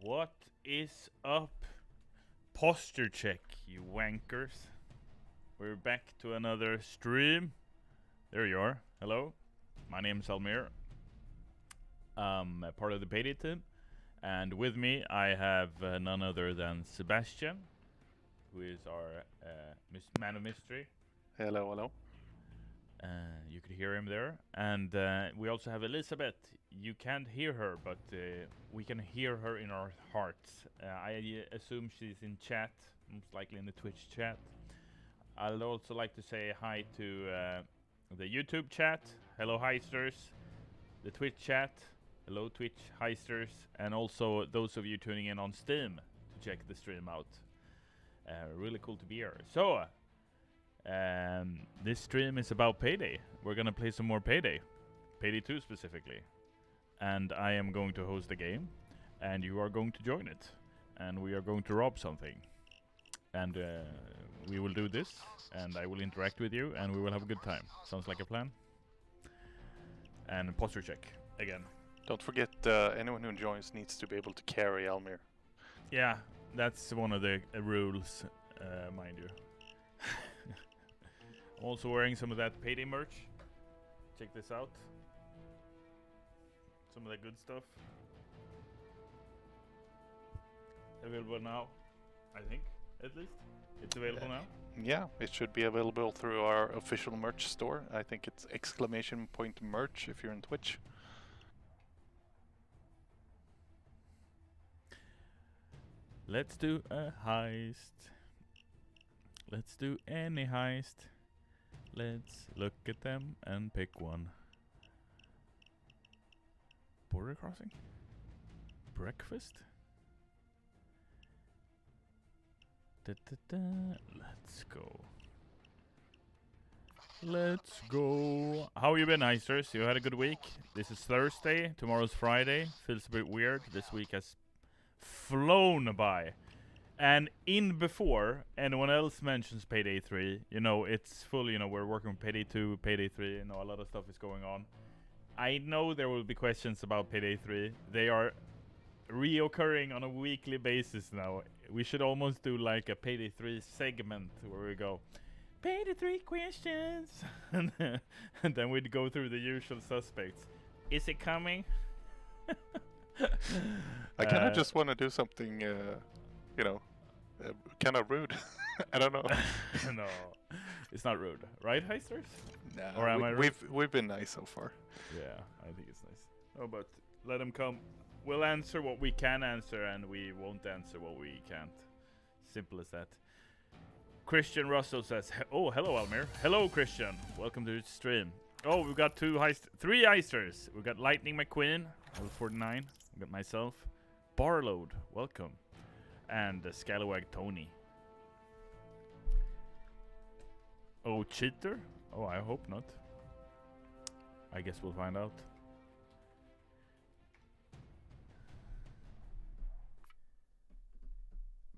What is up? Posture check, you wankers. We're back to another stream. There you are. Hello. My name's Almir. I'm a part of the PAYDAY team. And with me, I have none other than Sebastian, who is our man of mystery. Hello, hello. You could hear him there. And we also have Elizabeth. You can't hear her, but we can hear her in our hearts. I assume she's in chat, most likely in the Twitch chat. I'd also like to say hi to the YouTube chat. Hello, Heisters. The Twitch chat. Hello, Twitch Heisters. And also those of you tuning in on Steam to check the stream out. Really cool to be here. So, this stream is about Payday. We're gonna play some more Payday. Payday 2 specifically. And I am going to host the game. And you are going to join it. And we are going to rob something. And we will do this. And I will interact with you. And we will have a good time. Sounds like a plan. And posture check. Again. Don't forget, anyone who joins needs to be able to carry Almir. Yeah, that's one of the rules, mind you. I'm also wearing some of that Payday merch. Check this out. Some of that good stuff. Available now, I think, at least. It's available now. Yeah, it should be available through our official merch store. I think it's !merch if you're in Twitch. Let's do a heist. Let's do any heist. Let's look at them and pick one. Border crossing? Breakfast? Let's go. Let's go. How you been, Heisters? You had a good week? This is Thursday. Tomorrow's Friday. Feels a bit weird. This week has flown by. And in before anyone else mentions Payday 3, you know, it's full, you know, we're working with Payday 2, Payday 3, you know, a lot of stuff is going on. I know there will be questions about Payday 3. They are reoccurring on a weekly basis now. We should almost do like a Payday 3 segment where we go, Payday 3 questions, and then we'd go through the usual suspects. Is it coming? I kind of just want to do something, you know, kind of rude. I don't know. No, it's not rude, right, Heisters? Nah, Or am I rude? we've been nice so far. Yeah, I think it's nice. Oh, but let them come. We'll answer what we can answer, and we won't answer what we can't. Simple as that. Christian Russell says, "Oh, hello, Almir. Hello, Christian. Welcome to the stream. Oh, we've got three Heisters. We've got Lightning McQueen, level 49. We've got myself, Barload. Welcome, and Scallywag Tony. Oh, cheater? Oh, I hope not. I guess we'll find out."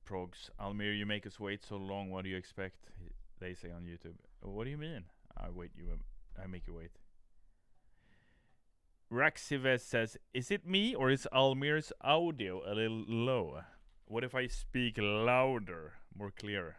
Progs, Almir, you make us wait so long. What do you expect? They say on YouTube. What do you mean? I make you wait. Raxives says, "Is it me or is Almir's audio a little low? What if I speak louder, more clear?"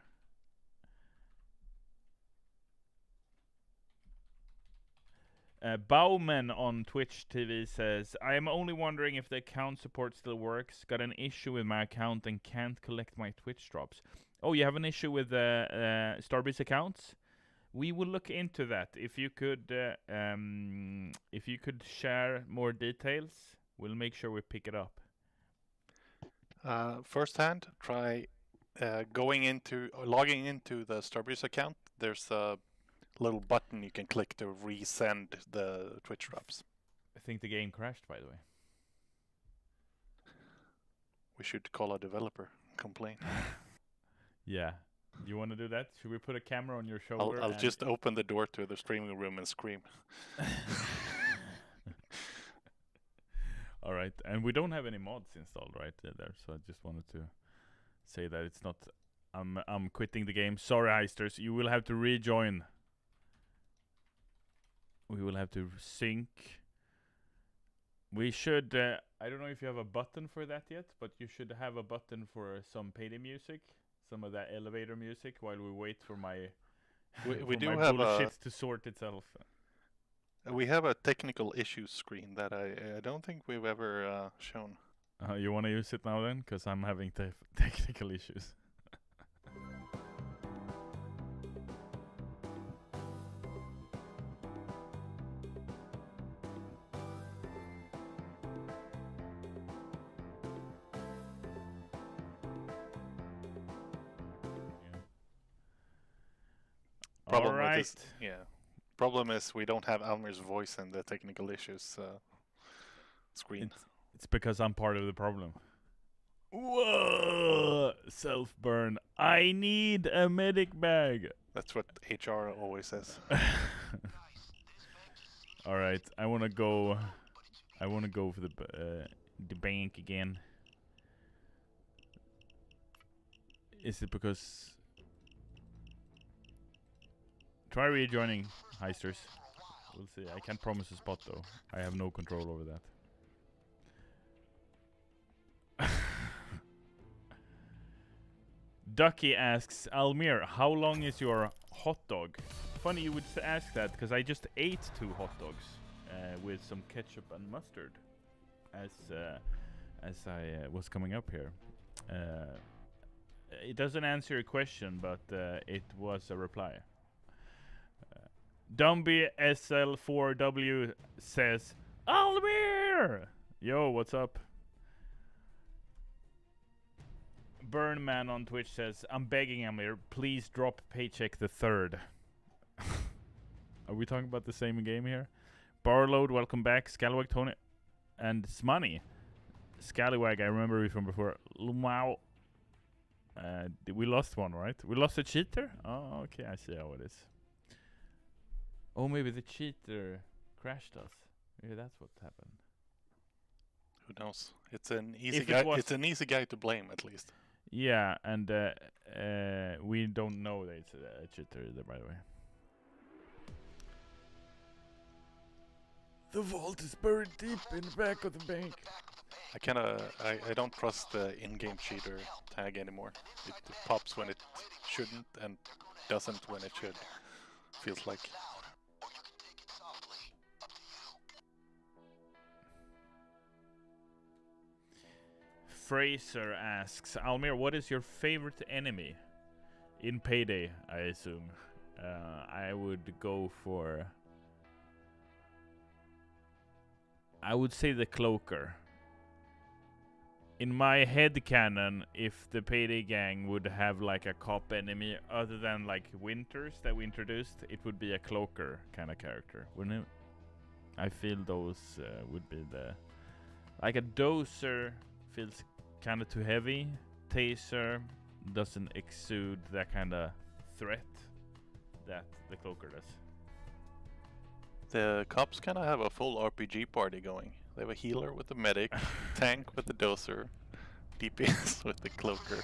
Bauman on Twitch TV says, "I am only wondering if the account support still works. Got an issue with my account and can't collect my Twitch drops." Oh, you have an issue with Starbreeze accounts? We will look into that. If you could share more details, we'll make sure we pick it up. Firsthand, try logging into the Starbreeze account. There's a little button you can click to resend the Twitch drops. I think the game crashed, by the way. We should call a developer, complain. Yeah. You want to do that? Should we put a camera on your shoulder? I'll just open the door to the streaming room and scream. All right, and we don't have any mods installed right there, so I just wanted to say that it's not. I'm quitting the game. Sorry, Heisters. You will have to rejoin. We will have to sync We should. I don't know if you have a button for that yet, but you should have a button for some Payday music, some of that elevator music, while we wait for my We for do my have bullshit to sort itself. we have a technical issues screen that I don't think we've ever shown. You want to use it now then? Because I'm having technical issues. Problem All right. with this, yeah. Problem is we don't have Almir's voice in the technical issues screen. It's because I'm part of the problem. Whoa! Self burn. I need a medic bag. That's what HR always says. All right, I wanna go for the bank again. Is it because? Try rejoining, Heisters. We'll see. I can't promise a spot though. I have no control over that. Ducky asks, Almir, how long is your hot dog? Funny you would ask that, because I just ate 2 hot dogs with some ketchup and mustard as I was coming up here. It doesn't answer your question, but it was a reply. Dumby SL4W says, Almir! Yo, what's up? Burnman on Twitch says, I'm begging Almir, please drop Paycheck the 3rd. Are we talking about the same game here? Barload, welcome back. Scallywag, Tony, and Smoney. Scallywag, I remember you from before. Lumao. We lost one, right? We lost a cheater? Oh, okay, I see how it is. Oh, maybe the cheater crashed us. Maybe that's what happened. Who knows? It's an easy guy. It's an easy guy to blame, at least. Yeah, and we don't know that it's a cheater either, by the way. The vault is buried deep in the back of the bank. I don't trust the in-game cheater tag anymore. It pops when it shouldn't and doesn't when it should. Feels like. Fraser asks, Almir, what is your favorite enemy in Payday? I assume. I would go for. I would say the cloaker. In my head canon, if the Payday gang would have like a cop enemy other than like Winters that we introduced, it would be a cloaker kind of character, wouldn't it? I feel those would be the. Like a dozer feels kind of too heavy. Taser doesn't exude that kind of threat that the cloaker does. The cops kind of have a full RPG party going. They have a healer with the medic, tank with the dozer, DPS with the cloaker.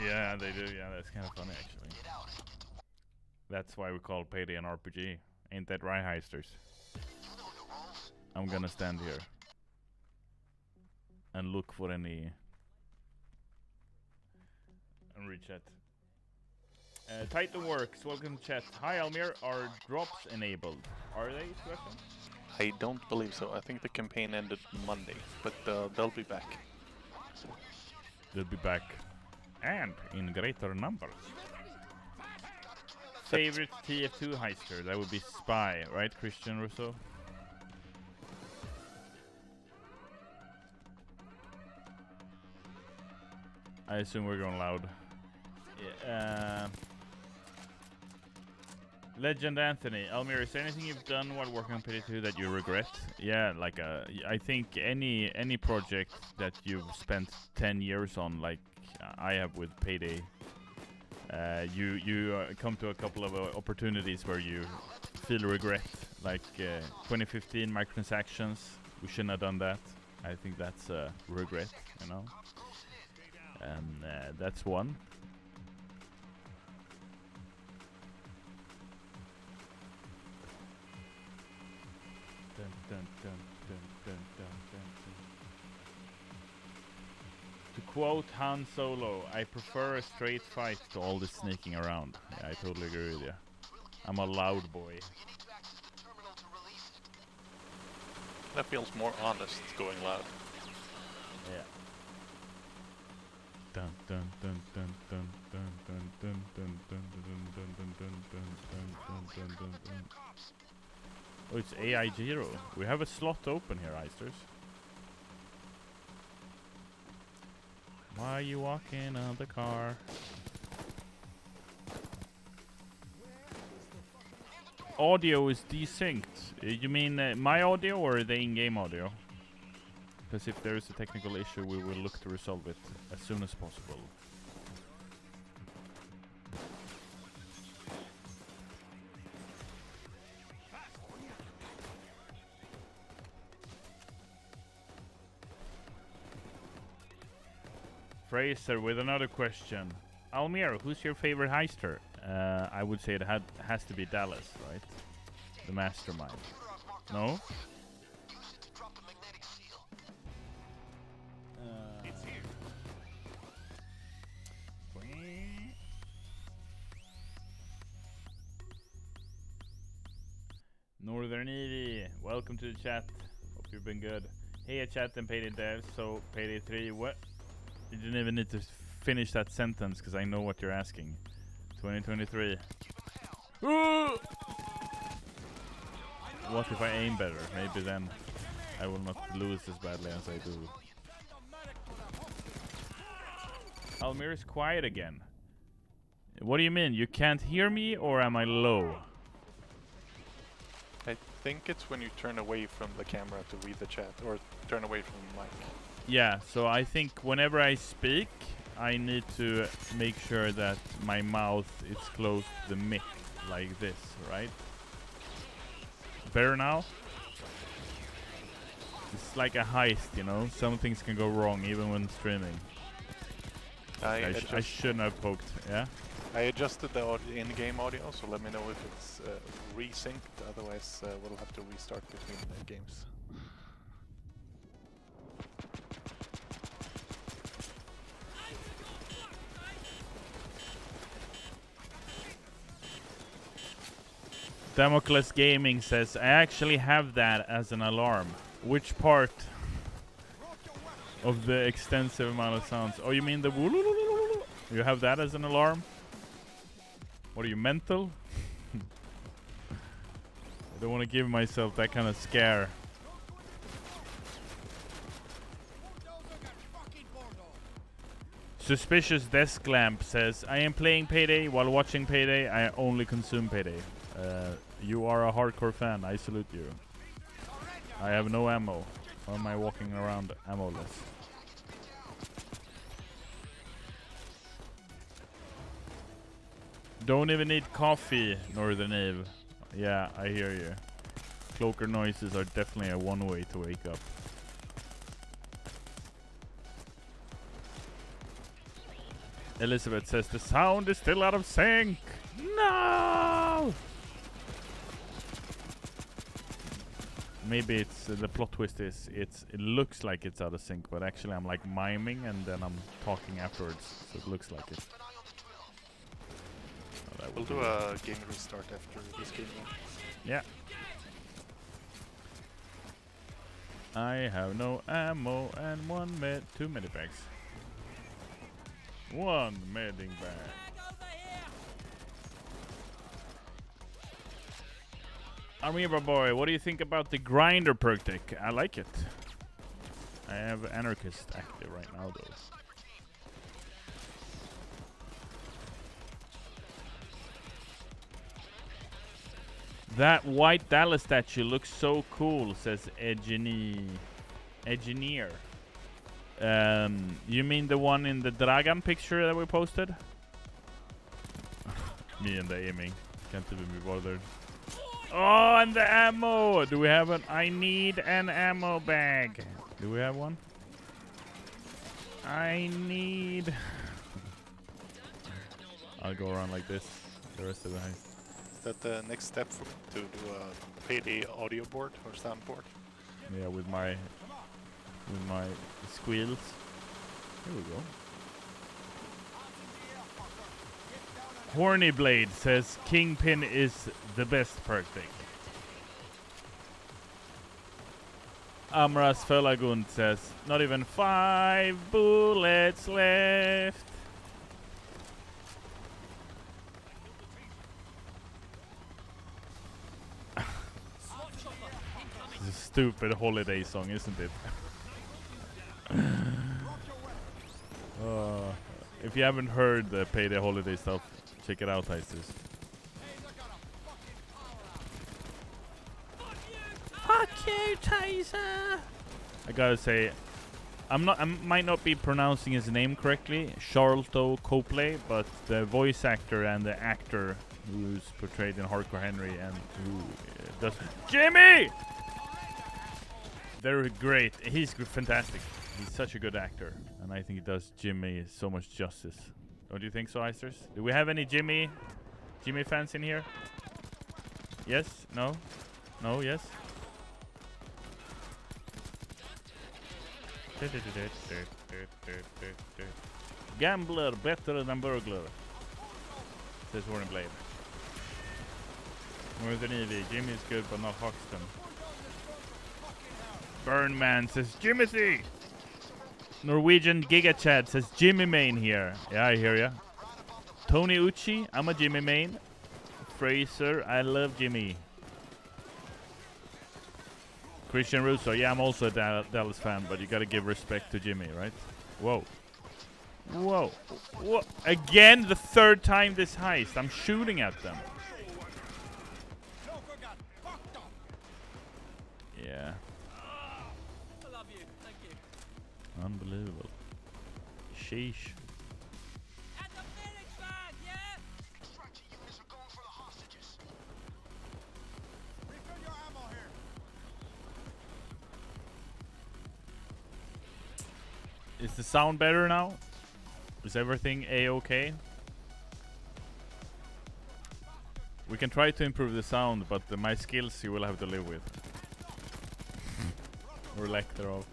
Yeah, they do. Yeah, that's kind of funny actually. That's why we call Payday an RPG. Ain't that right, Heisters? I'm gonna stand here and look for any and read chat. Titan Works, welcome to chat. Hi Almir, are drops enabled? Are they, Sebastian? I don't believe so. I think the campaign ended Monday, but they'll be back. They'll be back. And in greater numbers. Favorite TF2 heister? That would be Spy, right, Christian Russo? I assume we're going loud. Yeah, Legend Anthony, Almir, is there anything you've done while working on Payday 2 that you regret? Yeah, like I think any project that you've spent 10 years on, like I have with Payday, you come to a couple of opportunities where you feel regret. Like 2015 microtransactions, we shouldn't have done that. I think that's a regret, you know. And that's one. Dun, dun, dun, dun, dun, dun, dun. To quote Han Solo, I prefer a straight fight to all this sneaking around. Yeah, I totally agree with you. I'm a loud boy. That feels more honest going loud. Yeah. Dun dun dun dun dun dun dun dun dun dun dun dun dun dun dun dun dun. Oh, it's AI Giro. We have a slot open here, Eisters. Why are you walking on the car? Audio is desynced. You mean my audio or the in-game audio? Because if there is a technical issue, we will look to resolve it as soon as possible. Fraser with another question. Almir, who's your favorite heister? I would say it has to be Dallas, right? The mastermind. No? Northern Evie, welcome to the chat. Hope you've been good. Hey, chat and Payday devs. So, Payday 3, what? You didn't even need to finish that sentence because I know what you're asking. 2023. What if I aim better? Maybe then I will not lose as badly as I do. Almir is quiet again. What do you mean? You can't hear me or am I low? I think it's when you turn away from the camera to read the chat, or turn away from the mic. Yeah, so I think whenever I speak, I need to make sure that my mouth is close to the mic, like this, right? Better now? It's like a heist, you know? Some things can go wrong even when streaming. I shouldn't have poked, yeah? I adjusted the in-game audio, so let me know if it's resynced, otherwise we'll have to restart between the games. Damocles Gaming says, I actually have that as an alarm. Which part of the extensive amount of sounds? Oh, you mean the woolulululu? You have that as an alarm? What are you, mental? I don't want to give myself that kind of scare. Suspicious Desk Lamp says, I am playing Payday while watching Payday. I only consume Payday. You are a hardcore fan. I salute you. I have no ammo. Why am I walking around ammo-less? Don't even need coffee, Northern Eve. Yeah, I hear you. Cloaker noises are definitely a one way to wake up. Elizabeth says the sound is still out of sync. No! Maybe it's the plot twist is it looks like it's out of sync, but actually I'm like miming and then I'm talking afterwards, so it looks like it. We'll do a game restart after this game. Yeah. I have no ammo and two medibags. One medding bag. Amoeba boy, what do you think about the grinder perk deck? I like it. I have Anarchist active right now though. That white Dallas statue looks so cool, says Engineer. You mean the one in the dragon picture that we posted? Me and the aiming. Can't even be bothered. Oh, and the ammo! Do we have an... I need an ammo bag. Do we have one? I need... I'll go around like this the rest of the heist. Is that the next step to do a Payday audio board or soundboard? Yeah, with my squeals. Here we go. Horny Blade says Kingpin is the best perk deck. Amras Felagund says not even 5 bullets left. It's a stupid holiday song, isn't it? If you haven't heard the Payday holiday stuff, check it out, Heisters. Fuck you, Taser! I gotta say, I might not be pronouncing his name correctly, Charlton Copley, but the voice actor and the actor who's portrayed in Hardcore Henry and who does Jimmy! They're great. He's fantastic. He's such a good actor, and I think he does Jimmy so much justice. Don't you think so, Heisters? Do we have any Jimmy fans in here? Yes? No? No? Yes? Gambler better than burglar, says Warren Blade. More than Evie. Jimmy's good, but not Hoxton. Burnman says Jimothy. Norwegian Giga Chad says Jimmy main here. Yeah, I hear ya. Tony Uchi, I'm a Jimmy main. Fraser, I love Jimmy. Christian Russo, yeah, I'm also a Dallas fan, but you gotta give respect to Jimmy, right? Whoa. Whoa. Whoa. Again, the third time this heist. I'm shooting at them. Yeah. Unbelievable. Sheesh. At the village van, yeah? Extraction units are going for the hostages. Refill your ammo here. Is the sound better now? Is everything a-okay? We can try to improve the sound, but my skills you will have to live with. Or lack thereof.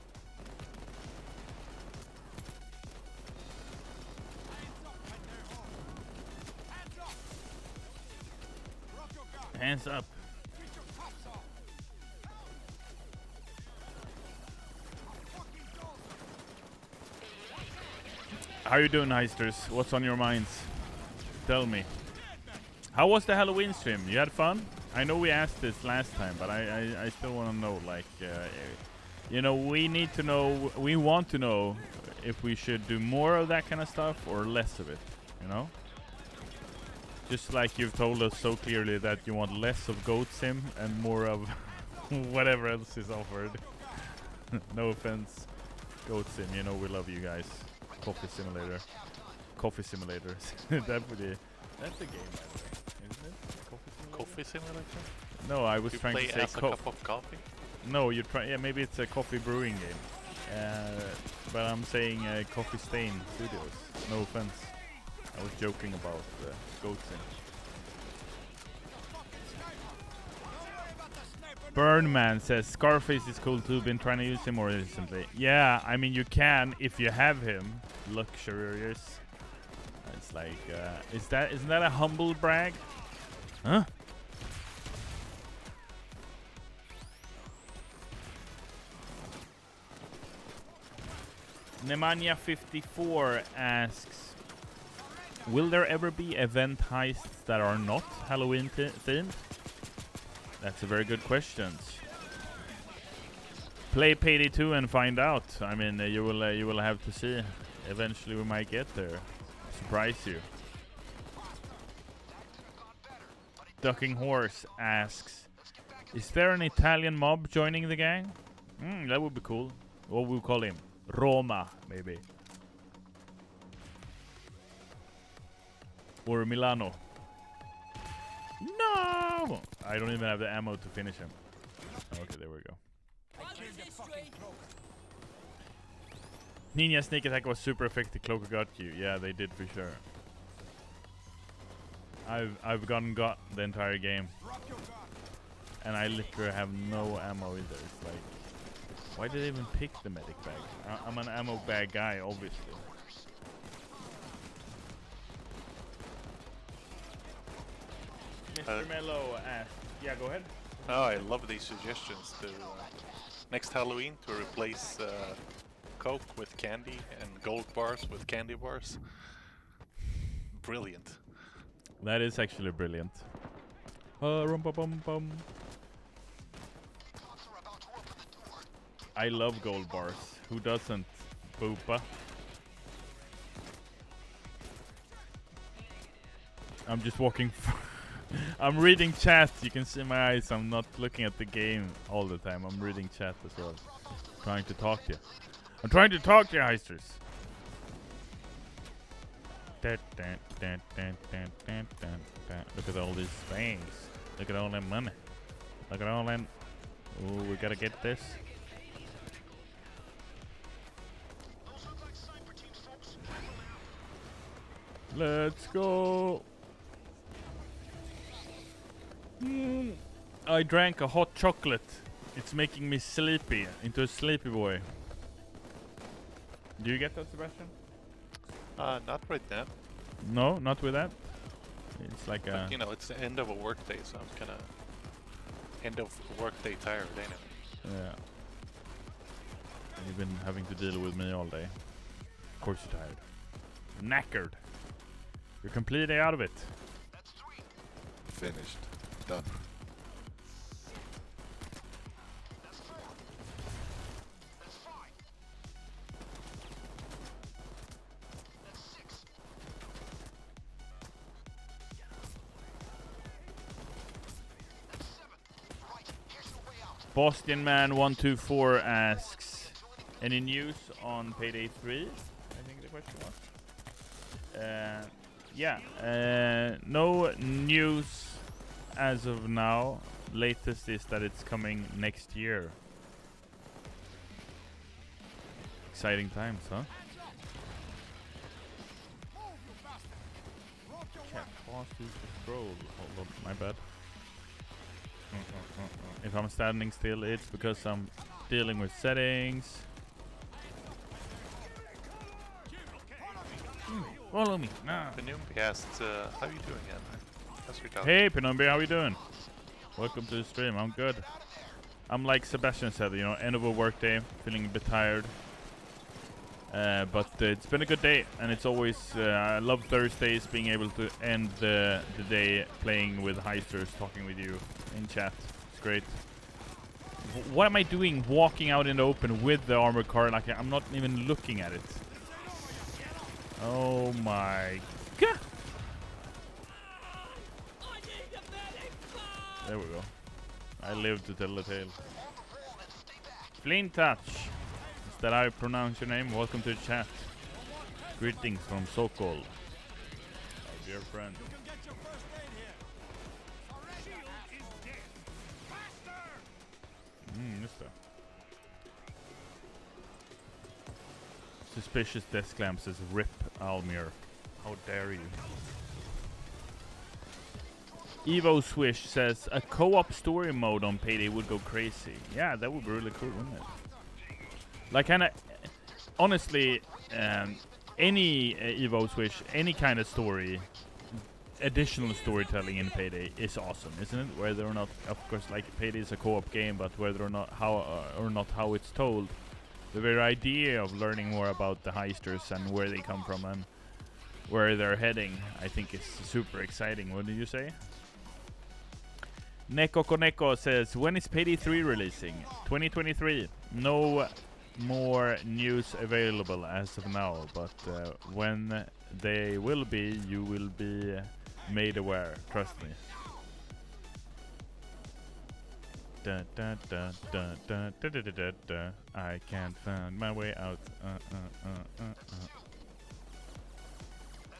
Hands up. How you doing, Heisters? What's on your minds? Tell me. How was the Halloween stream? You had fun? I know we asked this last time, but I still want to know, like, you know, we need to know, we want to know if we should do more of that kind of stuff or less of it, you know? Just like you've told us so clearly that you want less of Goat Sim and more of whatever else is offered. No offense, Goat Sim, you know we love you guys. Coffee Simulator. Coffee Simulators. That's a game, by the way, isn't it? Coffee simulator? No, I was You trying play to say as a cup of coffee? No, you try. Yeah, maybe it's a coffee brewing game. But I'm saying Coffee Stain Studios. No offense. I was joking about Goat Sim. Burnman says Scarface is cool too. Been trying to use him more recently. Yeah, I mean you can if you have him. Luxurious. It's like, isn't that a humble brag? Huh? Nemanja54 asks, will there ever be event heists that are not Halloween themed? That's a very good question. Play Payday 2 and find out. I mean, you will have to see. Eventually, we might get there. Surprise you. Ducking Horse asks, is there an Italian mob joining the gang? That would be cool. What would we call him? Roma, maybe. Or Milano. No! I don't even have the ammo to finish him. Okay, there we go. Ninja sneak attack was super effective. Cloaker got you. Yeah, they did for sure. I've got the entire game, and I literally have no ammo either. It's like Why did I even pick the medic bag? I'm an ammo bag guy, obviously. Mr. Mello asked. Yeah, go ahead. Oh, I love these suggestions to next Halloween to replace Coke with candy and gold bars with candy bars. Brilliant. That is actually brilliant. Rum-ba-bum-bum. I love gold bars. Who doesn't? Boopa. I'm just walking. I'm reading chat. You can see my eyes. I'm not looking at the game all the time. I'm reading chat as well. Trying to talk to you. I'm trying to talk to you, Heisters. Look at all these things. Look at all that money. Look at all that. Oh, we gotta get this. Let's go. I drank a hot chocolate. It's making me sleepy. Into a sleepy boy. Do you get that, Sebastian? Not right now. No, not with that. It's like But, a... you know, it's the end of a workday, so I'm kind of end of workday tired, ain't it? Yeah. You've been having to deal with me all day. Of course you're tired. Knackered. You're completely out of it. Finished. Done. Boston Man 124 asks, any news on Payday 3? I think the question was. Yeah, no news as of now. Latest is that it's coming next year. Exciting times, huh? Chat, pause to scroll. Hold on, my bad. If I'm standing still, it's because I'm dealing with settings. Follow me now. Penumbi asked, how you doing, Almir? How's your dog? Hey, Penumbi, how you doing? Welcome to the stream. I'm good. I'm like Sebastian said, you know, end of a work day, feeling a bit tired. But it's been a good day, and it's always I love Thursdays, being able to end the day playing with Heisters, talking with you in chat. It's great. What am I doing walking out in the open with the armored car? Like, I'm not even looking at it. Oh my god! There we go. I live to tell the tale. Flint Touch. Is that how I pronounce your name? Welcome to the chat. Greetings from Sokol. Our dear friend. Just det. Suspicious desk lamp says RIP Almir. How dare you? Evo Swish says a co-op story mode on Payday would go crazy. Yeah, that would be really cool, wouldn't it? Like, kinda, honestly, any Evo Swish, any kind of story, additional storytelling in Payday is awesome, isn't it? Whether or not, of course, like Payday is a co-op game, but whether or not how it's told, the very idea of learning more about the heisters and where they come from and where they're heading, I think is super exciting. What did you say? Neko Koneko says, when is Payday 3 releasing? 2023. No more news available as of now, but when they will be, you will be made aware. Trust me. Da, da, da, da, da, da, da, da, da. I can't find my way out.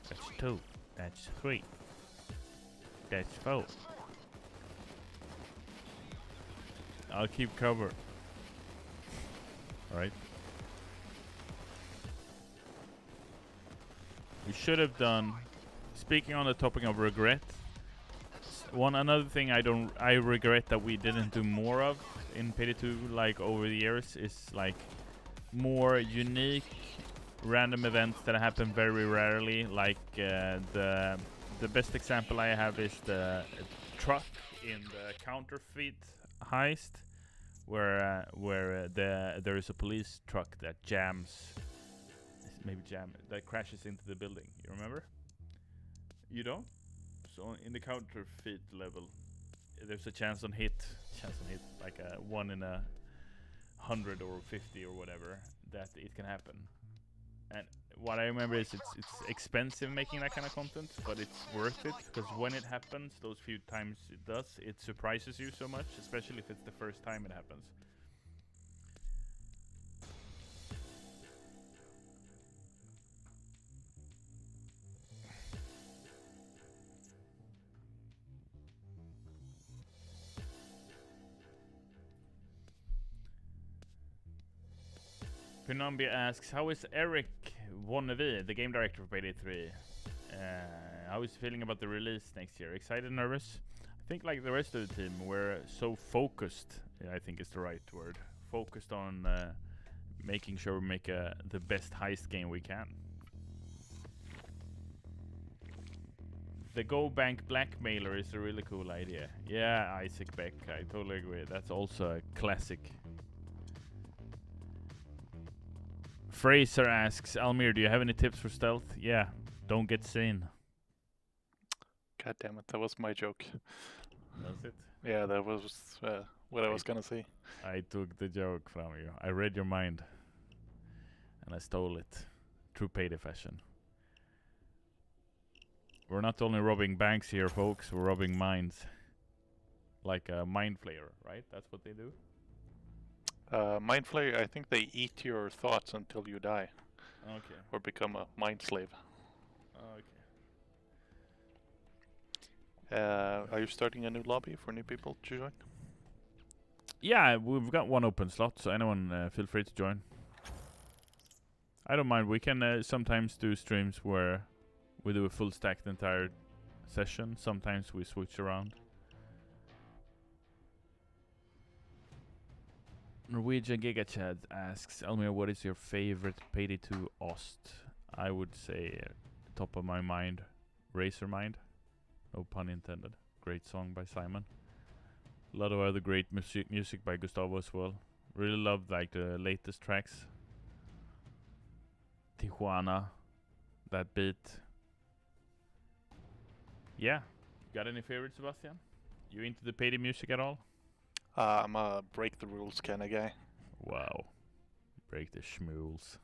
That's 2. That's 3. That's 4. I'll keep cover. Alright. We should have done, speaking on the topic of regret, Another thing I regret that we didn't do more of in Payday 2 like over the years is like more unique random events that happen very rarely. Like the best example I have is the truck in the counterfeit heist, where there is a police truck that that crashes into the building. You remember? You don't? So in the counterfeit level, there's a chance on hit, like a 1 in 100 or 50 or whatever, that it can happen. And what I remember is it's expensive making that kind of content, but it's worth it, because when it happens, those few times it does, it surprises you so much, especially if it's the first time it happens. Penumbia asks, how is Eric Wannabe, the game director for Payday 3? How is he feeling about the release next year? Excited, nervous? I think like the rest of the team, we're so focused, I think is the right word. Focused on making sure we make the best heist game we can. The Go Bank Blackmailer is a really cool idea. Yeah, Isaac Beck, I totally agree. That's also a classic. Fraser asks, Almir, do you have any tips for stealth? Yeah, don't get seen. God damn it, that was my joke. That's it. Yeah, that was what I was gonna say. I took the joke from you. I read your mind. And I stole it. True Payday fashion. We're not only robbing banks here, folks. We're robbing minds. Like a mind flayer, right? That's what they do? Mind flayer, I think they eat your thoughts until you die. Okay. Or become a mind slave. Okay. Are you starting a new lobby for new people to join? Yeah, we've got one open slot, so anyone feel free to join. I don't mind. We can sometimes do streams where we do a full stack the entire session. Sometimes we switch around. Norwegian Giga Chad asks, Almir, what is your favorite Payday 2 Ost? I would say, top of my mind, Razor Mind. No pun intended. Great song by Simon. A lot of other great music by Gustavo as well. Really loved like the latest tracks. Tijuana, that beat. Yeah. Got any favorites, Sebastian? You into the Payday music at all? I'm a break the rules kind of guy. Wow. Break the schmools.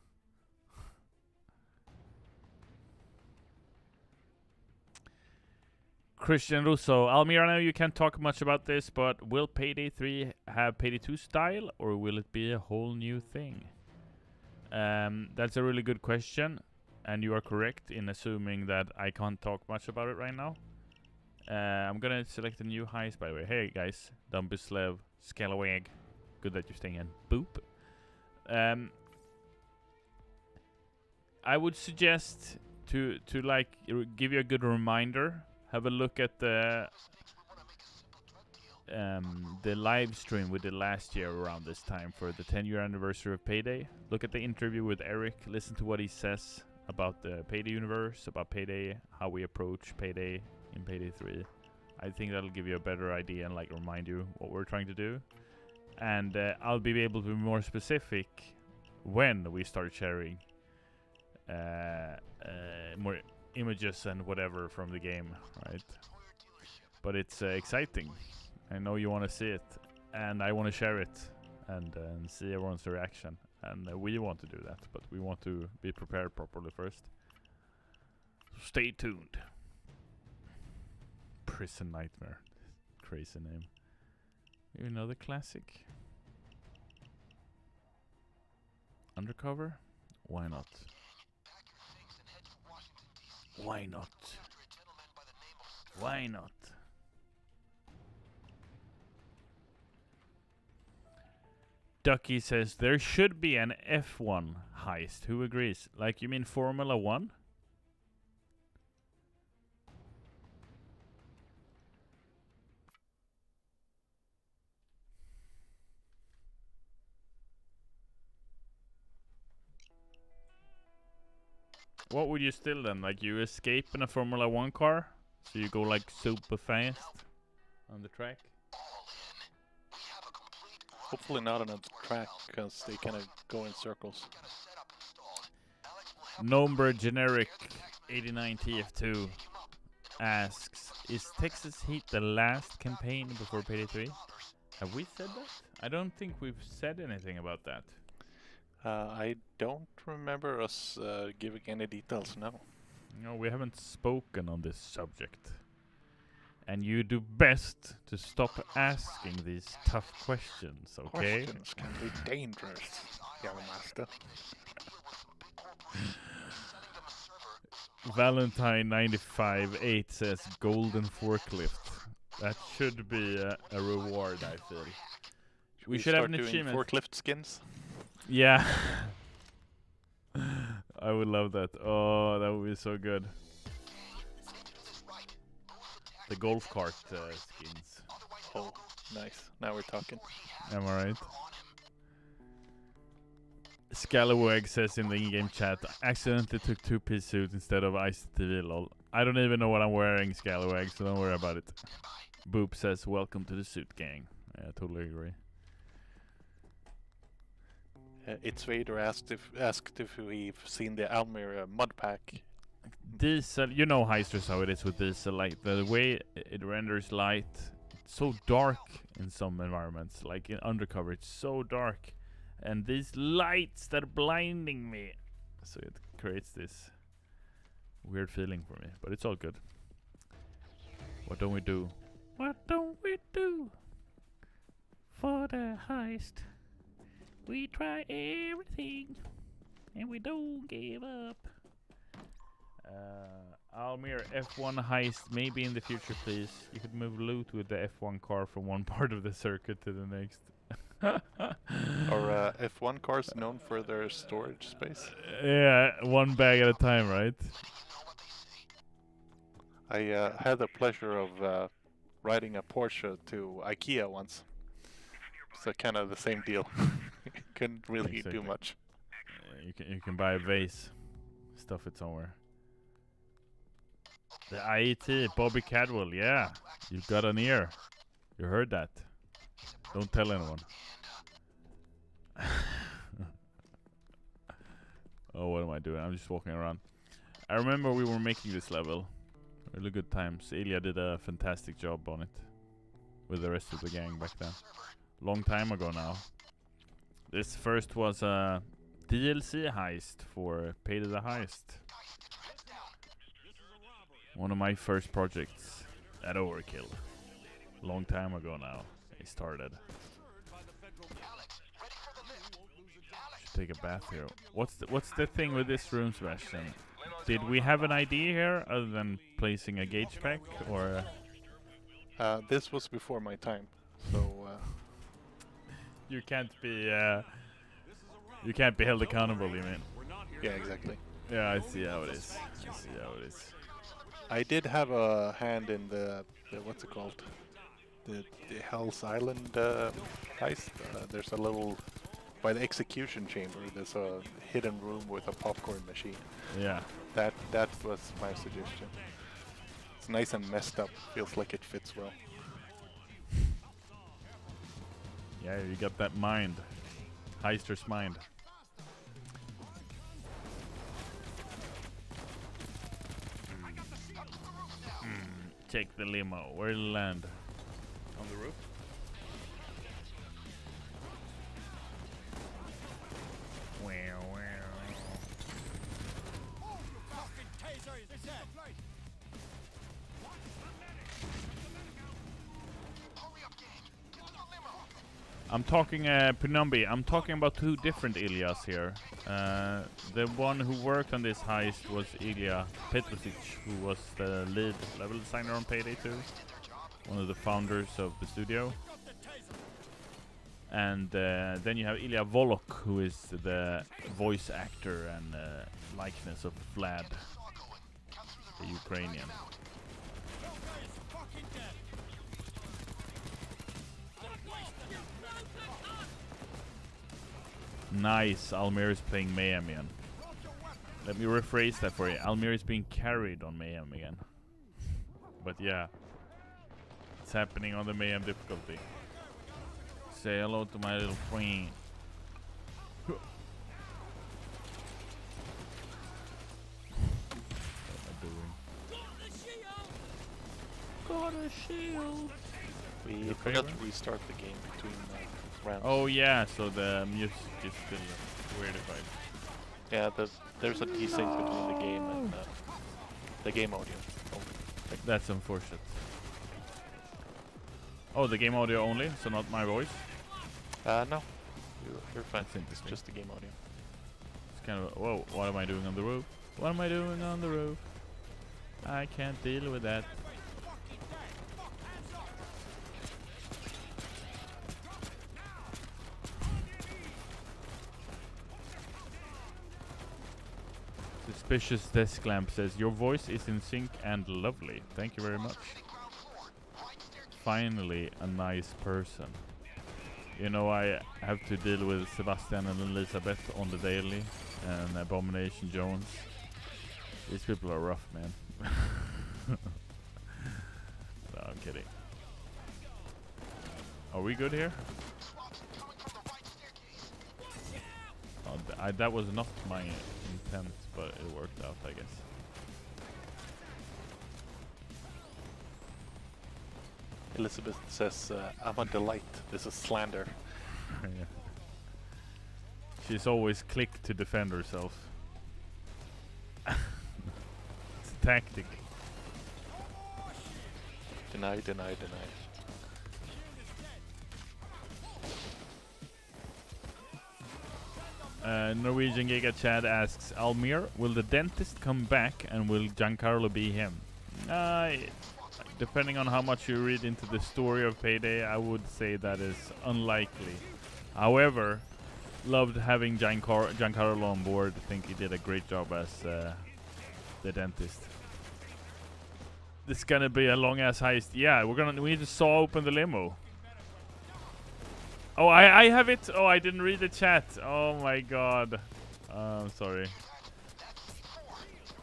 Christian Russo. Almir, I know you can't talk much about this, but will Payday 3 have Payday 2 style, or will it be a whole new thing? That's a really good question, and you are correct in assuming that I can't talk much about it right now. I'm gonna select a new heist, by the way. Hey guys, Dumbislev, Scalawag. Good that you're staying in. Boop. I would suggest to like give you a good reminder. Have a look at the live stream we did last year around this time for the 10-year anniversary of Payday. Look at the interview with Eric. Listen to what he says about the Payday universe, about Payday, how we approach Payday in Payday 3. I think that'll give you a better idea and like remind you what we're trying to do. And I'll be able to be more specific when we start sharing more images and whatever from the game, right? But it's exciting. I know you want to see it, and I want to share it and see everyone's reaction. And we want to do that, but we want to be prepared properly first. So stay tuned. Prison Nightmare. Crazy name. You know the classic? Undercover? Why not? Why not? Why not? Ducky says there should be an F1 heist. Who agrees? Like, you mean Formula 1? What would you still then? Like you escape in a Formula 1 car? So you go like super fast on the track? Hopefully not on a track, because they kind of go in circles. Number generic 89 TF2 asks, is Texas Heat the last campaign before Payday 3? Have we said that? I don't think we've said anything about that. I don't remember us giving any details now. No, we haven't spoken on this subject. And you do best to stop asking these tough questions, okay? Questions can be dangerous, young master. Valentine 95-8 says golden forklift. That should be a reward, I feel. We should have start an doing achievement. forklift skins. Yeah. I would love that. Oh, that would be so good. The golf cart skins. Oh, nice. Now we're talking. Am I right? Scallywag says in the in-game chat, accidentally took two-piece suit instead of Ice TV, lol. I don't even know what I'm wearing, Scallywag, so don't worry about it. Boop says, welcome to the suit gang. Yeah, I totally agree. It's Vader asked if we've seen the Almir mod pack. Diesel, you know Heisters how it is with diesel, like the way it renders light, it's so dark in some environments, like in undercover, it's so dark. And these lights, they're blinding me. So it creates this weird feeling for me, but it's all good. What don't we do? What don't we do for the heist? We try everything, and we don't give up. Almir, F1 heist, maybe in the future, please. You could move loot with the F1 car from one part of the circuit to the next. Are F1 cars known for their storage space? Yeah, one bag at a time, right? I had the pleasure of riding a Porsche to IKEA once. So kind of the same deal. Couldn't really Exactly. do much. You can buy a vase, stuff it somewhere. The IET, Bobby Cadwell, yeah, you got an ear. You heard that. Don't tell anyone. Oh, what am I doing? I'm just walking around. I remember we were making this level. Really good times. Ilya did a fantastic job on it with the rest of the gang back then. Long time ago now. This first was a DLC heist for Payday the Heist. One of my first projects at Overkill. Long time ago now. It started. Should take a bath here. What's the thing with this room, Sebastian? Did we have an idea here other than placing a gauge pack, or? This was before my time, so You can't be held accountable, you mean? yeah, exactly. Yeah, I see how it is. I see how it is. I did have a hand in the what's it called? The Hell's Island heist. There's a little by the execution chamber. There's a hidden room with a popcorn machine. Yeah. That was my suggestion. It's nice and messed up. Feels like it fits well. Yeah, you got that mind. Heister's mind. Check the limo. Where'll it land? On the roof? Wow, wow. Fucking taser is dead. Hurry up, gang. Get to the limo. I'm talking, Punambi, I'm talking about two different Ilyas here. The one who worked on this heist was Ilya Petrosic, who was the lead level designer on Payday 2. One of the founders of the studio. And then you have Ilya Volok, who is the voice actor and likeness of Vlad, the Ukrainian. Nice, Almir is playing Mayhemian. Let me rephrase that for you. Almir is being carried on Mayhem again. But yeah, it's happening on the Mayhem difficulty. Say hello to my little friend. What am I doing? Got a shield. We forgot to restart the game between rounds. Oh yeah, so the music is still weirdified. Yeah, there's a desync between the game and the game audio. That's unfortunate. Oh, the game audio only, so not my voice? No. You're fine. That's interesting. Just the game audio. It's kind of, whoa, what am I doing on the roof? What am I doing on the roof? I can't deal with that. Suspicious Desk Lamp says, your voice is in sync and lovely. Thank you very much. Finally, a nice person. You know, I have to deal with Sebastian and Elizabeth on the daily, and Abomination Jones. These people are rough, man. No, I'm kidding. Are we good here? Oh, that was not my intent, but it worked out, I guess. Elizabeth says, I'm a delight. This is slander. Yeah. She's always clicked to defend herself. It's a tactic. Deny, deny, deny. Norwegian Giga Chad asks, Almir, will the dentist come back and will Giancarlo be him? Depending on how much you read into the story of Payday, I would say that is unlikely. However, loved having Giancarlo on board. I think he did a great job as the dentist. This is gonna be a long ass heist. Yeah, we need to saw open the limo. Oh, I have it. Oh, I didn't read the chat. Oh my god. I'm sorry.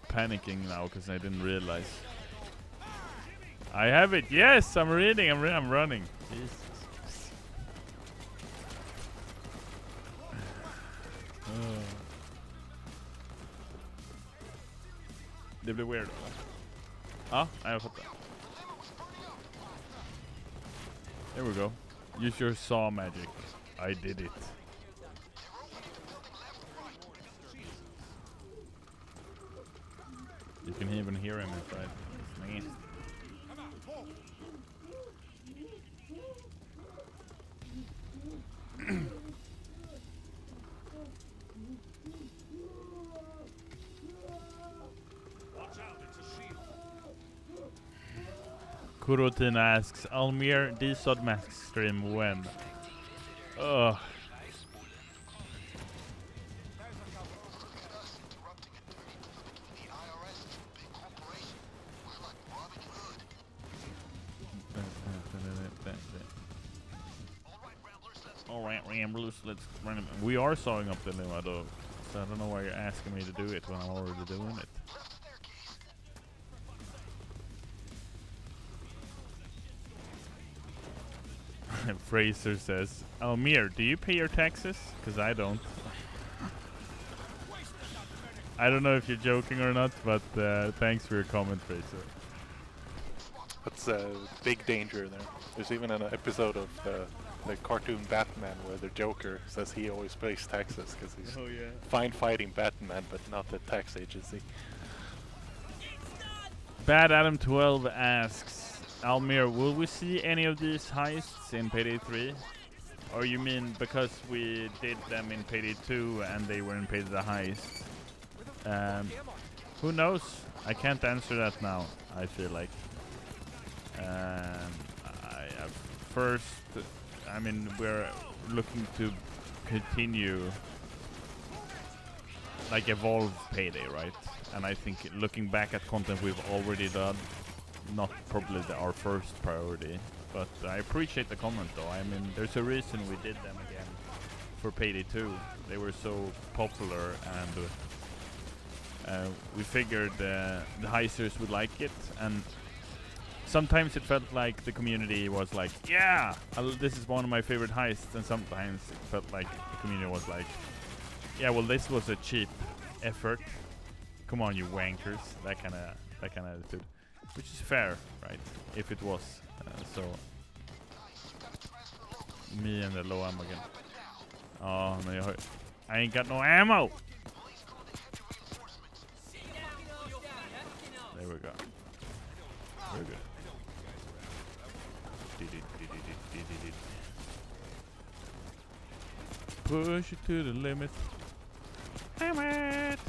Panicking now because I didn't realize. I have it. Yes, I'm reading. I'm running. Jesus. Det blir weird. Ja, jag fattar. There we go. Use your saw magic. I did it. You can even hear him inside. It's nice. Kurotin asks, Almir, D-Sod Max stream when? Ugh. Alright, Ramblers, let's run them. We are sawing up the limo though, so I don't know why you're asking me to do it when I'm already doing it. Fraser says, Almir, do you pay your taxes? Because I don't. I don't know if you're joking or not, but thanks for your comment, Fraser. That's a big danger there. There's even an episode of the cartoon Batman where the Joker says he always pays taxes because he's fine fighting Batman, but not the tax agency. Bad Adam 12 asks, Almir, will we see any of these heists in Payday 3? Or you mean because we did them in Payday 2 and they were in Payday the Heist? Who knows? I can't answer that now, I feel like. I mean, we're looking to continue, like, evolve Payday, right? And I think looking back at content we've already done, not probably our first priority, but I appreciate the comment though. I mean, there's a reason we did them again for Payday 2. They were so popular, and we figured the heisters would like it, and sometimes it felt like the community was like, yeah, this is one of my favorite heists, and sometimes it felt like the community was like, yeah, well, this was a cheap effort. Come on, you wankers. That kind of attitude, which is fair, right? If it was so. Me and the low ammo again. Oh no, I ain't got no ammo. There we go. Very good. Push it to the limit. Damn it!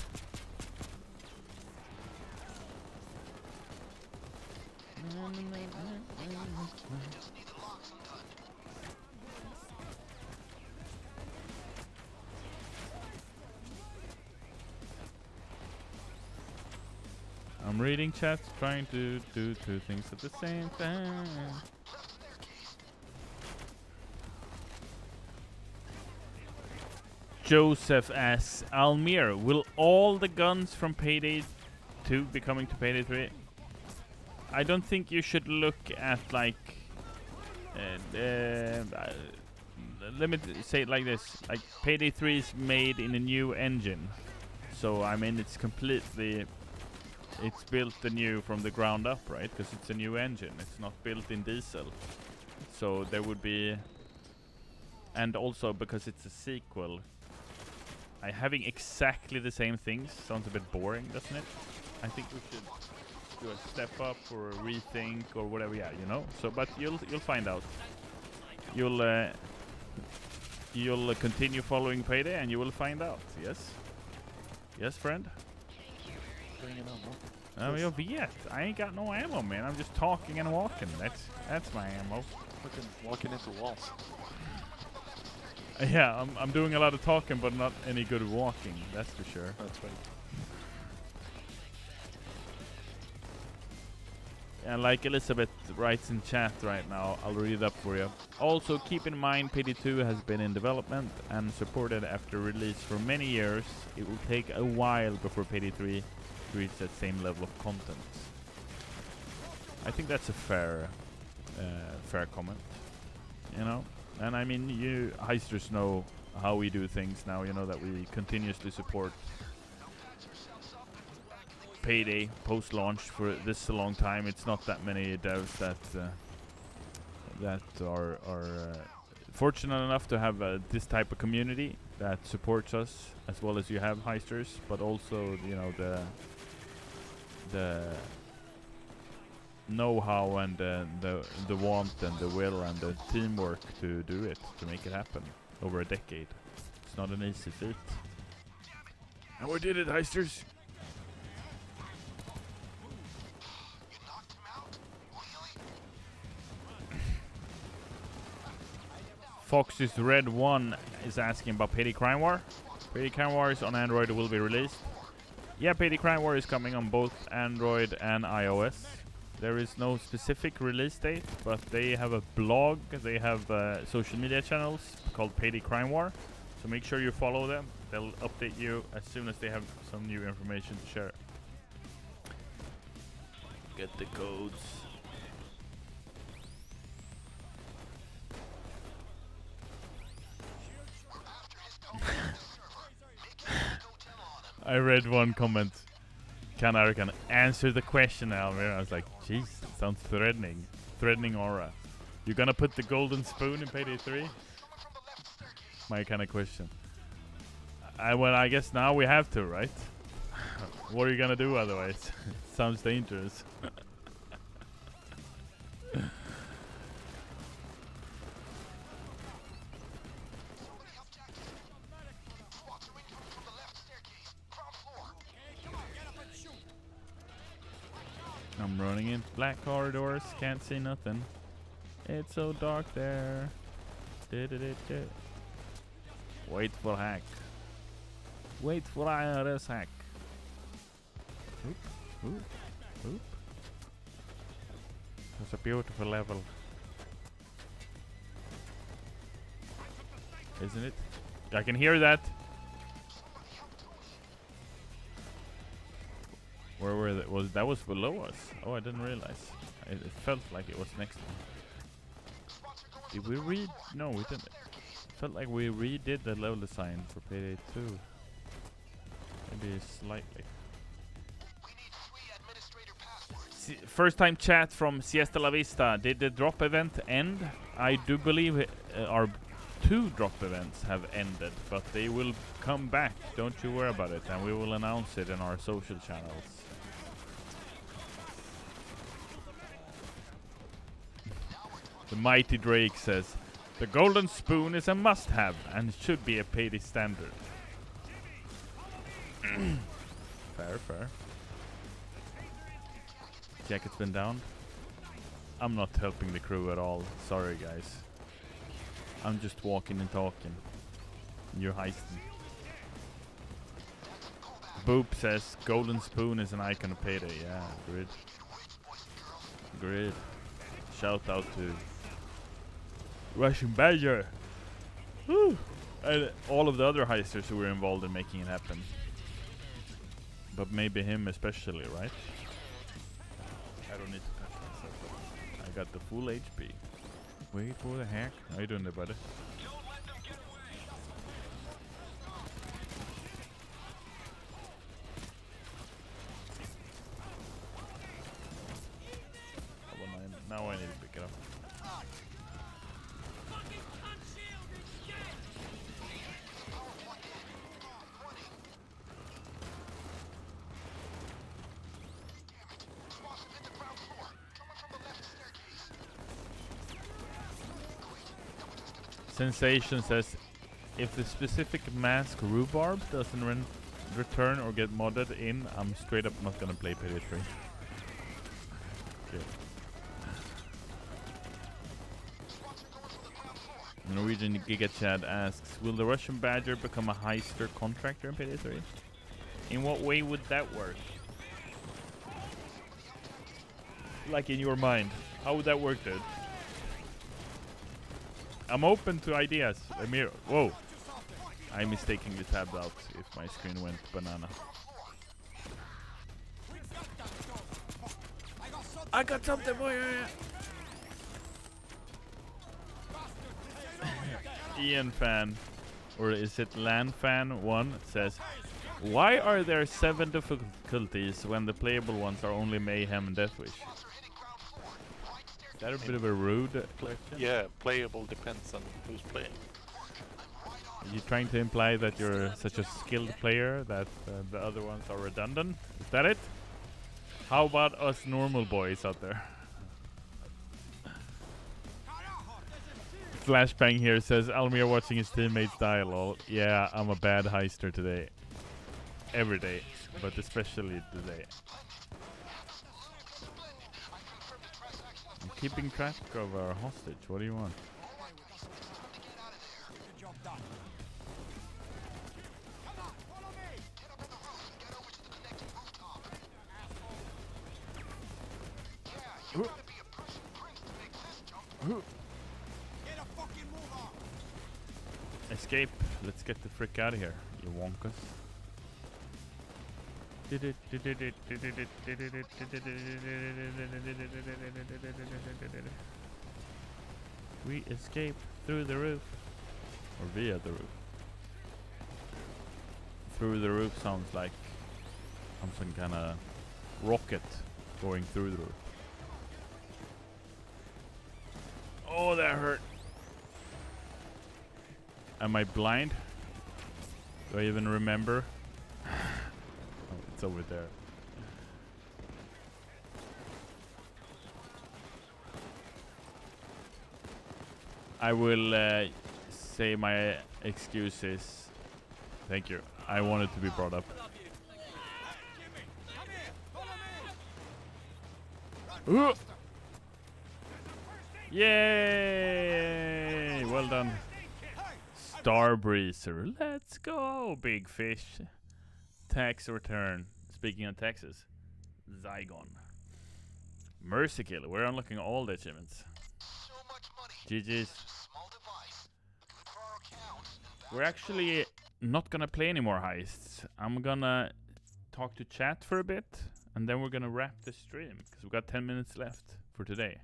I'm reading chat, trying to do two things at the same time. Joseph asks, Almir, will all the guns from Payday 2 be coming to Payday 3? I don't think you should look at like... let me say it like this. Like, Payday 3 is made in a new engine. So, I mean, it's completely... It's built anew from the ground up, right? Because it's a new engine. It's not built in diesel. So, there would be... And also, because it's a sequel... having exactly the same things sounds a bit boring, doesn't it? I think we should do a step up or a rethink or whatever, yeah, you know. So, but you'll find out. You'll continue following Payday, and you will find out. Yes, yes, friend. Jag vet. I ain't got no ammo, man. I'm just talking and walking. That's my ammo. Fucking walking into walls. Yeah, I'm doing a lot of talking, but not any good walking. That's for sure. That's right. And like Elizabeth writes in chat right now, I'll read it up for you. Also, keep in mind Payday 2 has been in development and supported after release for many years. It will take a while before Payday 3 reaches that same level of content. I think that's a fair comment, you know. And I mean, you heisters know how we do things now. You know that we continuously support Payday post-launch for this a long time. It's not that many devs that are fortunate enough to have this type of community that supports us as well as you have heisters, but also, you know, the know-how and the want and the will and the teamwork to do it, to make it happen over a decade. It's not an easy feat. And we did it, heisters! Fox's Red 1 is asking about Payday Crime War. Payday Crime War is on Android, will be released. Yeah, Payday Crime War is coming on both Android and iOS. There is no specific release date, but they have a blog, they have social media channels called Payday Crime War. So make sure you follow them. They'll update you as soon as they have some new information to share. Get the codes. I read one comment. Can answer the question, Almir. I was like, jeez, sounds threatening. Threatening aura. You gonna put the golden spoon in Payday 3? My kind of question. Well, I guess now we have to, right? What are you gonna do otherwise? Sounds dangerous. I'm running in black corridors, can't see nothing. It's so dark there. Wait for hack. Wait for IRS hack. Oop, oop, oop. That's a beautiful level. Isn't it? I can hear that. Where were that? That was below us? Oh, I didn't realize. It felt like it was next to me. Did we read? No, we didn't. It felt like we redid the level design for Payday 2. Maybe slightly. First time chat from Siesta La Vista. Did the drop event end? I do believe our 2 drop events have ended, but they will come back. Don't you worry about it, and we will announce it in our social channels. The Mighty Drake says, the golden spoon is a must-have and should be a Payday standard. Fair, fair. Jacket's been down. I'm not helping the crew at all. Sorry, guys. I'm just walking and talking. You're heisting. Boop says, golden spoon is an icon of Payday. Yeah, grid. Grid. Shout out to Russian Badger. Woo! And all of the other heisters who were involved in making it happen. But maybe him especially, right? I don't need to touch myself. I got the full HP. Wait for the hack. How you doing there, buddy? Now I need to pick it up. Sensation says, if the specific mask rhubarb doesn't return or get modded in, I'm straight up not gonna play Payday 3. Okay. Norwegian Giga Chad asks, will the Russian Badger become a heister contractor in Payday 3? In what way would that work? Like in your mind, how would that work, dude? I'm open to ideas. Almir, whoa! I mistakenly tabbed out if my screen went banana. I got something for you! Ian Fan, or is it Lan Fan 1, says, why are there 7 difficulties when the playable ones are only Mayhem and Deathwish? Is that a bit of a rude question? Yeah, playable depends on who's playing. Are you trying to imply that you're such a skilled player that the other ones are redundant? Is that it? How about us normal boys out there? Flashbang here says, Almir watching his teammates die lol. Yeah, I'm a bad heister today. Every day, but especially today. I'm keeping track of our hostage. What do you want? Escape. Let's get the frick out of here, you wonkas. We escape through the roof. Or via the roof. Through the roof sounds like I'm some kind of rocket going through the roof. Oh, that hurt. Am I blind? Do I even remember? Oh, it's over there. I will say my excuses. Thank you. I wanted to be brought up. Yay! Well done. Starbreezer. Let's go, big fish. Tax return. Speaking of taxes. Zygon. Mercy Kill. We're unlocking all the achievements. GG's. We're actually not gonna play any more heists. I'm gonna talk to chat for a bit and then we're gonna wrap the stream because we've got 10 minutes left for today.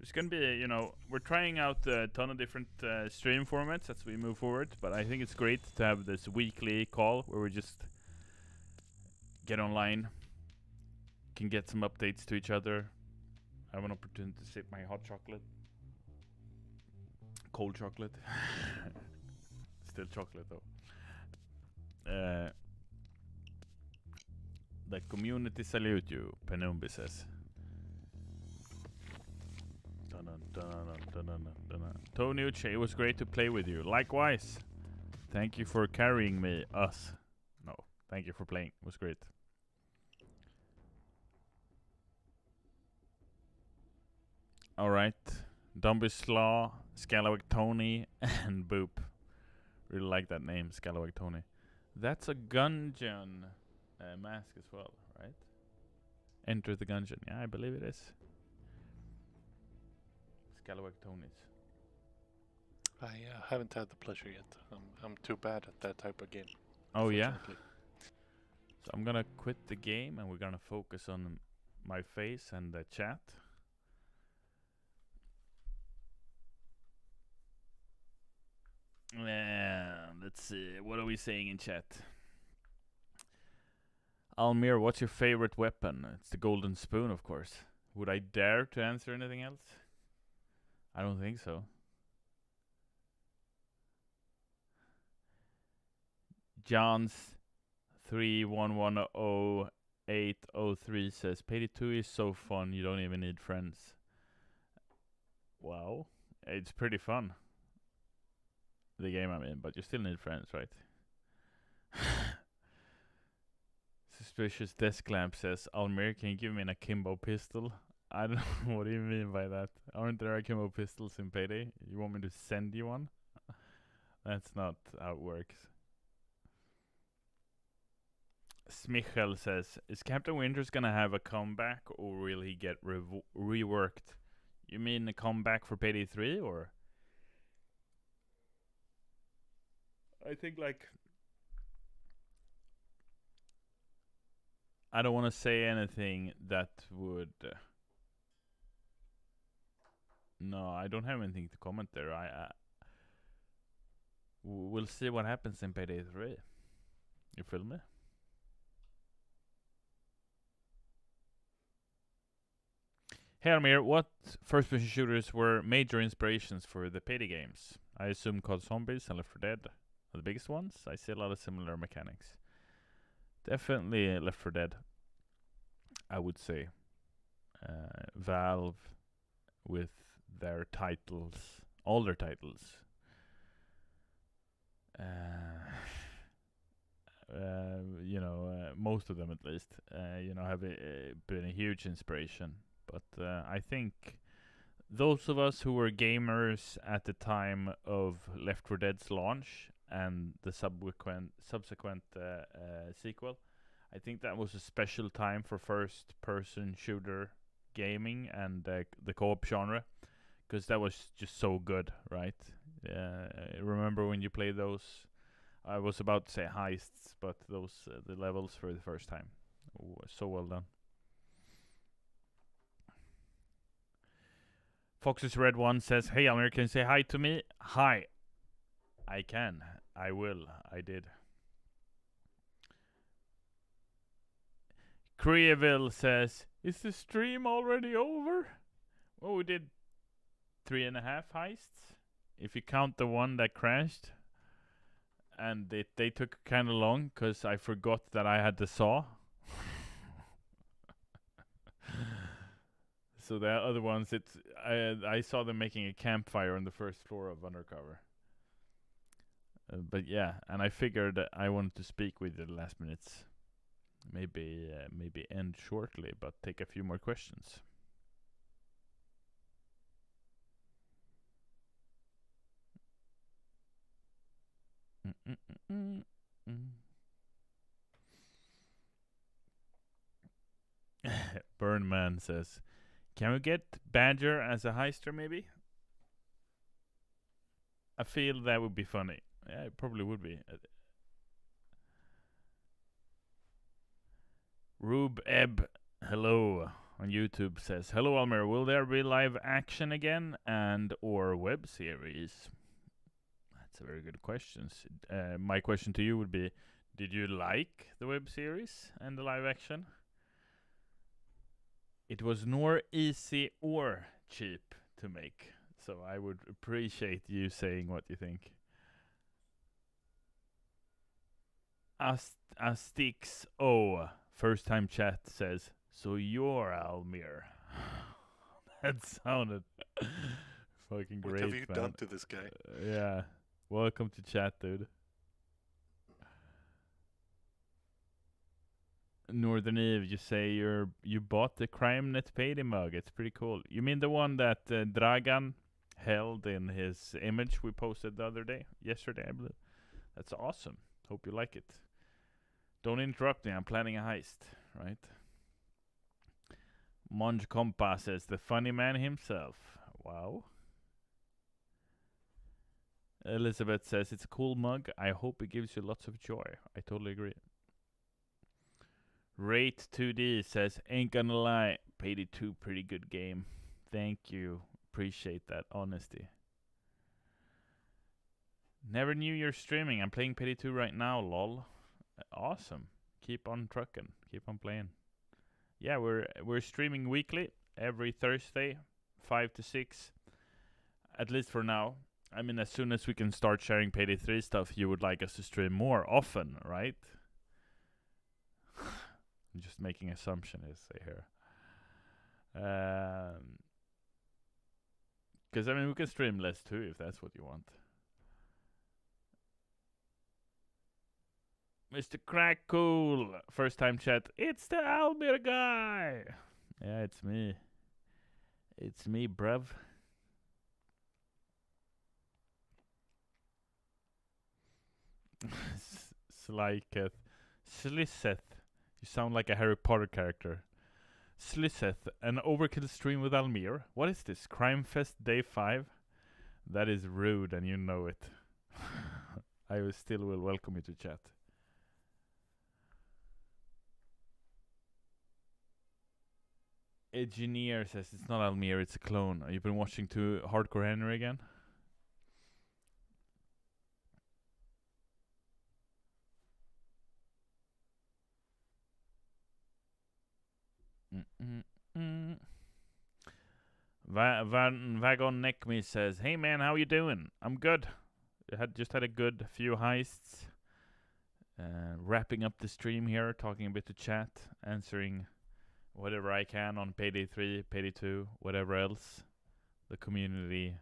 It's gonna be, you know, we're trying out a ton of different stream formats as we move forward, but I think it's great to have this weekly call where we just get online, can get some updates to each other, have an opportunity to sip my hot chocolate, cold chocolate, still chocolate though. The community salute you, Penumbi says. Tony Uche, it was great to play with you. Likewise. Thank you for carrying me. Us. No, thank you for playing. It was great. Alright. Dumby Slaw, Scalawag Tony, and Boop. Really like that name, Scalawag Tony. That's a Gungeon mask as well, right? Enter the Gungeon. Yeah, I believe it is. Scalawag Tonys. I haven't had the pleasure yet. I'm too bad at that type of game. Oh yeah? So I'm gonna quit the game and we're gonna focus on my face and the chat. Let's see, what are we saying in chat? Almir, what's your favorite weapon? It's the golden spoon, of course. Would I dare to answer anything else? I don't think so. John's 3110803 says, Payday 2 is so fun, you don't even need friends. Wow, it's pretty fun. The game I'm in, but you still need friends, right? Suspicious Desk Lamp says, Almir, can you give me an akimbo pistol? I don't know, what do you mean by that? Aren't there akimbo pistols in Payday? You want me to send you one? That's not how it works. Smichel says, is Captain Winters gonna have a comeback or will he get reworked? You mean a comeback for Payday 3 or? I think like I don't want to say anything that would no, I don't have anything to comment there. We'll see what happens in Payday 3. You feel me? Hey Almir, what first-person shooters were major inspirations for the Payday games? I assume COD Zombies and Left 4 Dead are the biggest ones. I see a lot of similar mechanics. Definitely Left 4 Dead, I would say. Valve with their titles, all their titles. You know, most of them at least, you know, have been a huge inspiration. But I think those of us who were gamers at the time of Left 4 Dead's launch and the subsequent sequel, I think that was a special time for first-person shooter gaming and the co-op genre, because that was just so good, right? Remember when you played those? I was about to say heists, but those the levels for the first time. So well done. Fox's Red One says, hey Almir, can you say hi to me? Hi. I can. I will. I did. Creeville says, is the stream already over? Well, we did 3.5 heists. If you count the one that crashed. And they took kind of long because I forgot that I had the saw. So the other ones, I saw them making a campfire on the first floor of Undercover. But yeah, and I figured I wanted to speak with you the last minutes. Maybe end shortly, but take a few more questions. Burnman says, can we get Badger as a heister maybe? I feel that would be funny. Yeah, it probably would be. Rube Ebb, hello on YouTube says, hello Almir, will there be live action again and or web series? That's a very good question. My question to you would be, did you like the web series and the live action? It was nor easy or cheap to make, so I would appreciate you saying what you think. Astix O, first time chat says, so you're Almir. That sounded fucking great. What have you man. done to this guy? Yeah. Welcome to chat, dude. Northern Eve, you say you bought the CrimeNet Payday mug. It's pretty cool. You mean the one that Dragan held in his image we posted the other day? Yesterday, I believe. That's awesome. Hope you like it. Don't interrupt me. I'm planning a heist, right? Monj Kompa says, the funny man himself. Wow. Elizabeth says, it's a cool mug. I hope it gives you lots of joy. I totally agree. Rate 2D says, ain't gonna lie, Payday 2 pretty good game. Thank you. Appreciate that honesty. Never knew you're streaming. I'm playing Payday 2 right now, lol. Awesome. Keep on trucking. Keep on playing. Yeah, we're streaming weekly, every Thursday, 5 to 6. At least for now. I mean, as soon as we can start sharing Payday 3 stuff, you would like us to stream more often, right? I'm just making assumptions here. Because, I mean, we can stream less too, if that's what you want. Mr. Crack Cool, first time chat. It's the Almir guy. Yeah, it's me. It's me, bruv. Slyketh. Slisseth. You sound like a Harry Potter character. Slisseth, an overkill stream with Almir. What is this? Crime Fest Day 5? That is rude and you know it. I still will welcome you to chat. Engineer says it's not Almir, it's a clone. Have you been watching too Hardcore Henry again? Vagon Nekmi says, hey man, how you doing? I'm good. Just had a good few heists. Wrapping up the stream here, talking a bit to chat, answering whatever I can on Payday 3, Payday 2, whatever else the community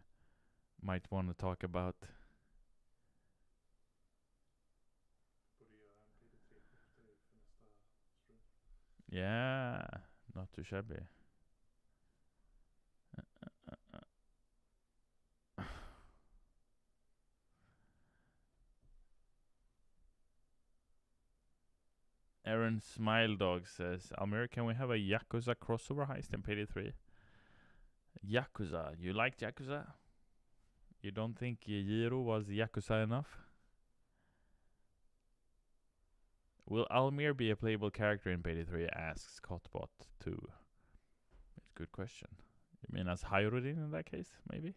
might want to talk about. Yeah, not too shabby. Aaron Smile Dog says, Almir, can we have a Yakuza crossover heist in Payday 3? Yakuza. You liked Yakuza? You don't think Jiro was Yakuza enough? Will Almir be a playable character in Payday 3? Asks Cotbot 2. It's a good question. You mean as Hyrodin in that case, maybe?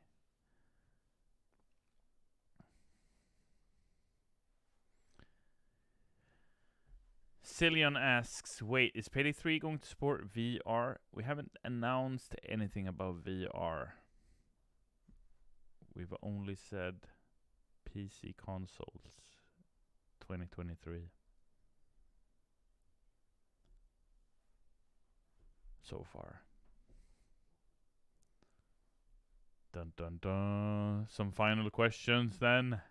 Cillian asks, wait, is Payday 3 going to support VR? We haven't announced anything about VR. We've only said PC consoles 2023. So far. Dun dun dun. Some final questions then.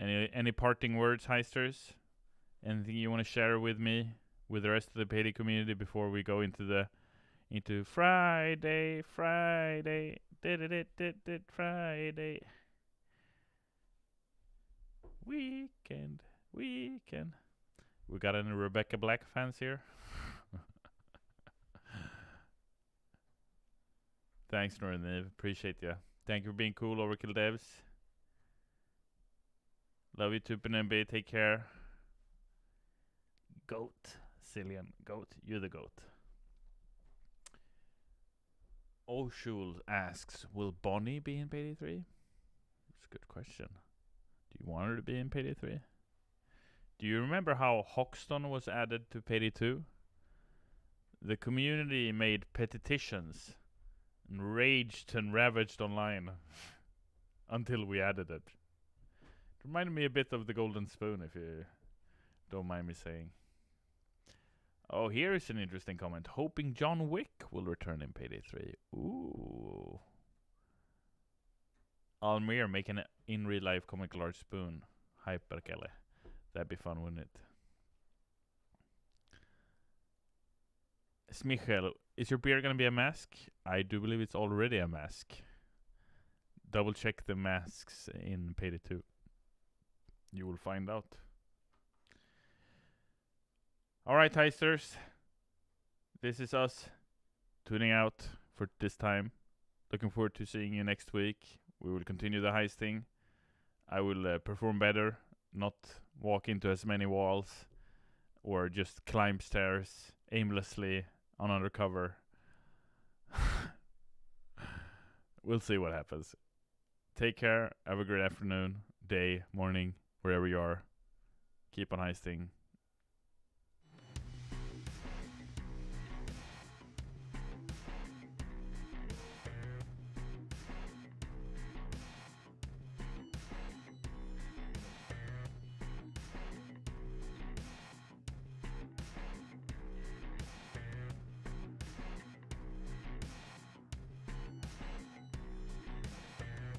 Any parting words, Heisters? Anything you want to share with me, with the rest of the Payday community before we go into Friday, Friday, Friday, weekend. We got any Rebecca Black fans here? Thanks, Northern. Appreciate ya. Thank you for being cool, Overkill Devs. Love you too, Penembe. Take care. Goat. Cillian. Goat. You're the goat. Oshul asks, will Bonnie be in Payday 3? That's a good question. Do you want her to be in Payday 3? Do you remember how Hoxton was added to Payday 2? The community made petitions and raged and ravaged online until we added it. It reminded me a bit of the Golden Spoon, if you don't mind me saying. Oh, here is an interesting comment. Hoping John Wick will return in Payday 3. Ooh. Almir making an in real life comic large spoon. Hyperkelle. That'd be fun, wouldn't it? Smichel, is your beer gonna be a mask? I do believe it's already a mask. Double check the masks in Payday 2. You will find out. Alright, heisters. This is us tuning out for this time. Looking forward to seeing you next week. We will continue the heisting. I will perform better, not walk into as many walls, or just climb stairs aimlessly on undercover. We'll see what happens. Take care. Have a great afternoon, day, morning, wherever you are. Keep on heisting.